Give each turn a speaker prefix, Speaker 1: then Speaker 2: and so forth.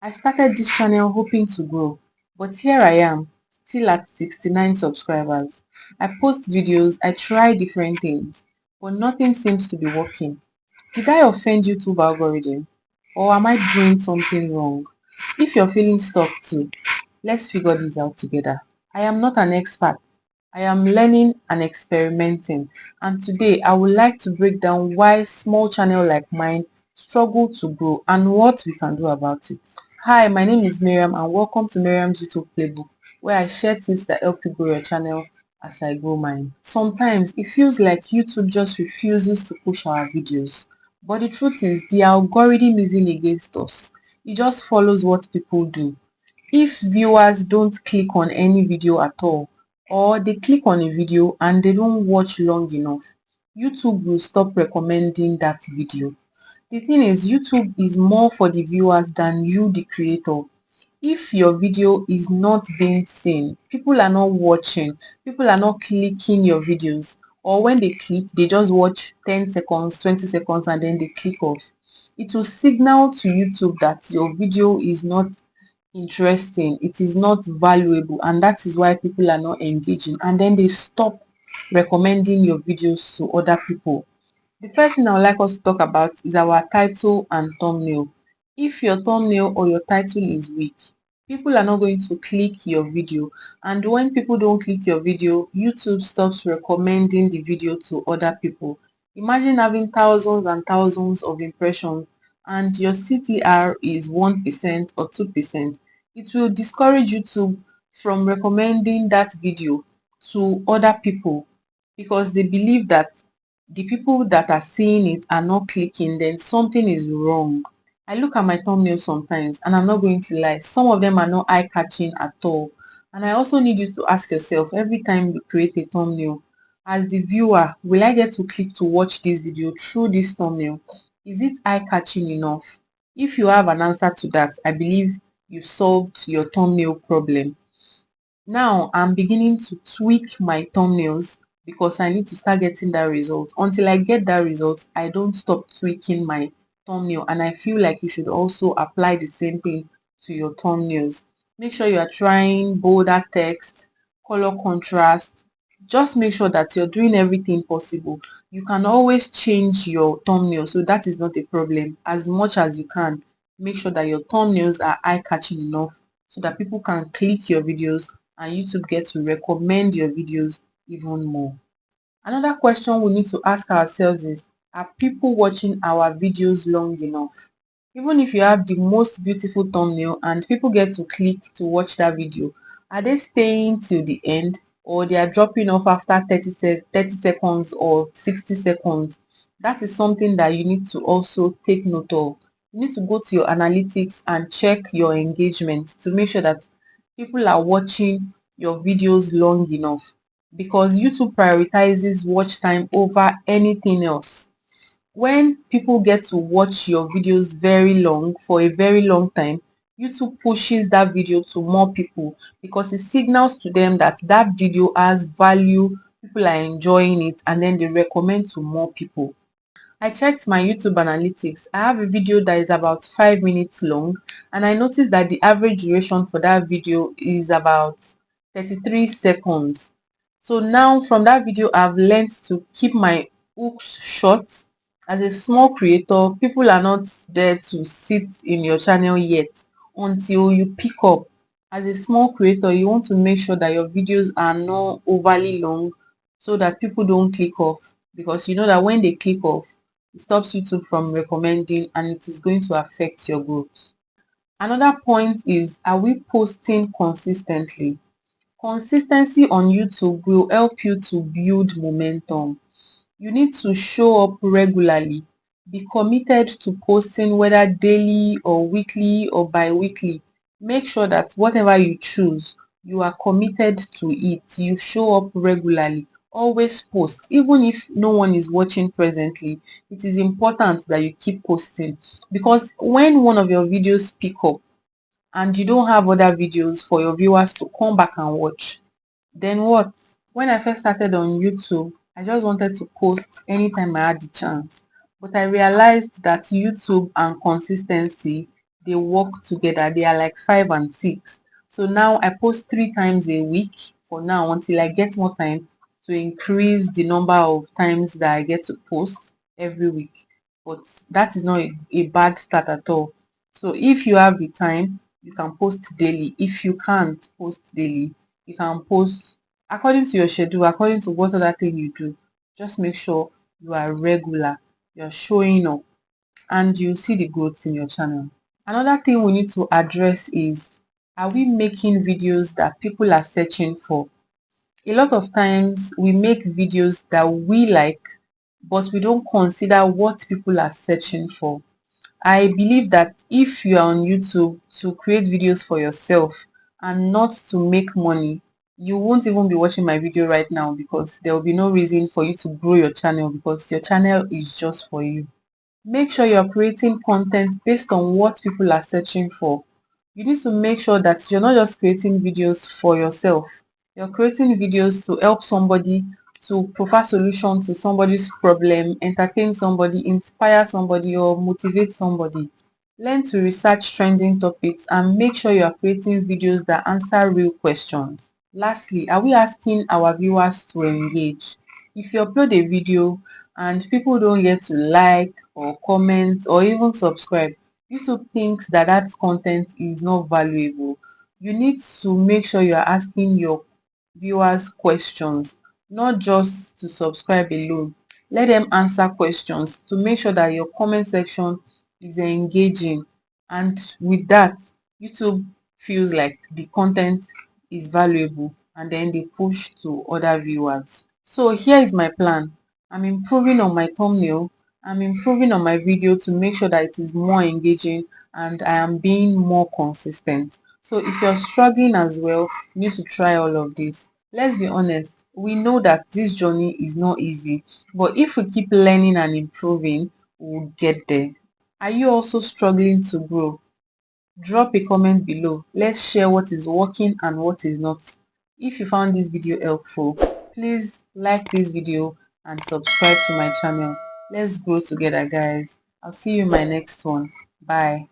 Speaker 1: I started this channel hoping to grow, but here I am, still at 69 subscribers. I post videos, I try different things, but nothing seems to be working. Did I offend YouTube algorithm? Or am I doing something wrong? If you're feeling stuck too, let's figure this out together. I am not an expert. I am learning and experimenting, and today I would like to break down why small channel like mine struggle to grow and what we can do about it. Hi, my name is Miriam and welcome to Miriam's YouTube Playbook, where I share tips that help you grow your channel as I grow mine. Sometimes it feels like YouTube just refuses to push our videos, but the truth is the algorithm isn't against us. It just follows what people do. If viewers don't click on any video at all, or they click on a video and they don't watch long enough, YouTube will stop recommending that video. The thing is, YouTube is more for the viewers than you, the creator. If your video is not being seen, people are not watching, people are not clicking your videos, or when they click, they just watch 10 seconds, 20 seconds, and then they click off. It will signal to YouTube that your video is not interesting, it is not valuable, and that is why people are not engaging, and then they stop recommending your videos to other people. The first thing I would like us to talk about is our title and thumbnail. If your thumbnail or your title is weak, people are not going to click your video, and when people don't click your video, YouTube stops recommending the video to other people. Imagine having thousands and thousands of impressions and your CTR is 1% or 2%. It will discourage YouTube from recommending that video to other people because they believe that the people that are seeing it are not clicking, then something is wrong. I look at my thumbnails sometimes and I'm not going to lie, some of them are not eye-catching at all. And I also need you to ask yourself every time you create a thumbnail, as the viewer, will I get to click to watch this video through this thumbnail? Is it eye-catching enough? If you have an answer to that, I believe you've solved your thumbnail problem. Now I'm beginning to tweak my thumbnails because I need to start getting that result. Until I get that result, I don't stop tweaking my thumbnail, and I feel like you should also apply the same thing to your thumbnails. Make sure you are trying bolder text, color contrast. Just make sure that you're doing everything possible. You can always change your thumbnail, so that is not a problem. As much as you can, make sure that your thumbnails are eye-catching enough so that people can click your videos and YouTube gets to recommend your videos even more. Another question we need to ask ourselves is, are people watching our videos long enough? Even if you have the most beautiful thumbnail and people get to click to watch that video, are they staying till the end, or they are dropping off after 30 seconds or 60 seconds? That is something that you need to also take note of. You need to go to your analytics and check your engagement to make sure that people are watching your videos long enough, because YouTube prioritizes watch time over anything else. When people get to watch your videos very long for a very long time, YouTube pushes that video to more people because it signals to them that that video has value, people are enjoying it, and then they recommend to more people. I checked my YouTube analytics. I have a video that is about 5 minutes long, and I noticed that the average duration for that video is about 33 seconds. So now from that video, I've learned to keep my hooks short. As a small creator, people are not there to sit in your channel yet until you pick up. As a small creator, you want to make sure that your videos are not overly long so that people don't click off, because you know that when they click off, it stops YouTube from recommending and it is going to affect your growth. Another point is, are we posting consistently? Consistency on YouTube will help you to build momentum. You need to show up regularly. Be committed to posting, whether daily or weekly or bi-weekly. Make sure that whatever you choose, you are committed to it. You show up regularly. Always post. Even if no one is watching presently, it is important that you keep posting, because when one of your videos pick up and you don't have other videos for your viewers to come back and watch, then what? When I first started on YouTube, I just wanted to post anytime I had the chance. But I realized that YouTube and consistency, they work together. They are like 5 and 6. So now I post 3 times a week for now until I get more time to increase the number of times that I get to post every week. But that is not a bad start at all. So if you have the time, you can post daily. If you can't post daily, you can post according to your schedule, according to what other thing you do. Just make sure you are regular, you're showing up, and you see the growth in your channel. Another thing we need to address is, are we making videos that people are searching for? A lot of times we make videos that we like, but we don't consider what people are searching for. I believe that if you are on YouTube to create videos for yourself and not to make money, you won't even be watching my video right now, because there will be no reason for you to grow your channel, because your channel is just for you. Make sure you're creating content based on what people are searching for. You need to make sure that you're not just creating videos for yourself. You're creating videos to help somebody, to provide solution to somebody's problem, entertain somebody, inspire somebody, or motivate somebody. Learn to research trending topics and make sure you are creating videos that answer real questions. Lastly, are we asking our viewers to engage? If you upload a video and people don't get to like or comment or even subscribe, YouTube thinks that that content is not valuable. You need to make sure you are asking your viewers questions, not just to subscribe alone. Let them answer questions to make sure that your comment section is engaging, and with that, YouTube feels like the content is valuable, and then they push to other viewers. So here is my plan. I'm improving on my thumbnail. I'm improving on my video to make sure that it is more engaging, and I am being more consistent. So if you're struggling as well, you need to try all of this. Let's be honest, we know that this journey is not easy, but if we keep learning and improving, we'll get there. Are you also struggling to grow? Drop a comment below. Let's share what is working and what is not. If you found this video helpful, please like this video and subscribe to my channel. Let's grow together, guys. I'll see you in my next one. Bye.